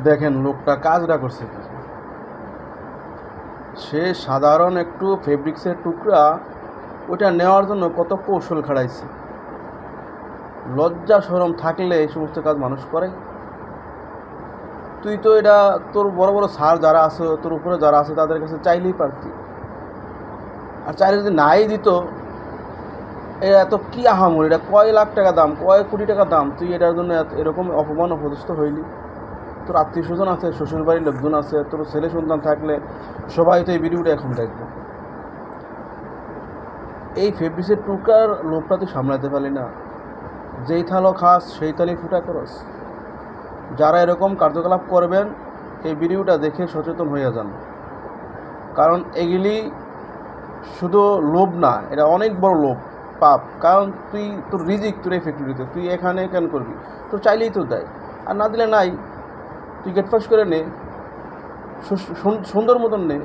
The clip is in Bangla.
দেখেন লোকটা কাজটা করছে কি, সে সাধারণ একটু ফেব্রিক্সের টুকরা ওইটা নেওয়ার জন্য কত কৌশল খাড়াইছে। লজ্জা শরম থাকলে এই সমস্ত কাজ মানুষ করে? তুই তো এটা তোর বড় বড় স্যার যারা আছে, তোর উপরে যারা আছে তাদের কাছে চাইলেই পারতি। আর চাইলে যদি নাই দিত, এত কি আহামরি, এটা কয় লাখ টাকা দাম, কয় কোটি টাকা দাম, তুই এটার জন্য এরকম অপমান অপদস্থ হইলি? তোর আত্মীয় স্বজন আছে, শ্বশুর বাড়ির লোকজন আছে, তোর ছেলে সন্তান থাকলে সবাই তো এই ভিডিওটা এখন দেখবে। এই ফেব্রিক্সের টুকার লোকটা তুই সামলাতে পারলি না, যেই থালো খাস সেই থালি ফুটা করস। যারা এরকম কার্যকলাপ করবেন এই ভিডিওটা দেখে সচেতন হয়ে যান, কারণ এগুলি শুধু লোভ না, এটা অনেক বড় লোভ, পাপ। কারণ তুই তোর রিজিক তোর এই ফ্যাক্টরিতে, তুই এখানে কেন করবি? তোর চাইলেই তো দেয়, আর না দিলে নাই। তুই গেট পাস করে নে, সুন্দর মতন নে।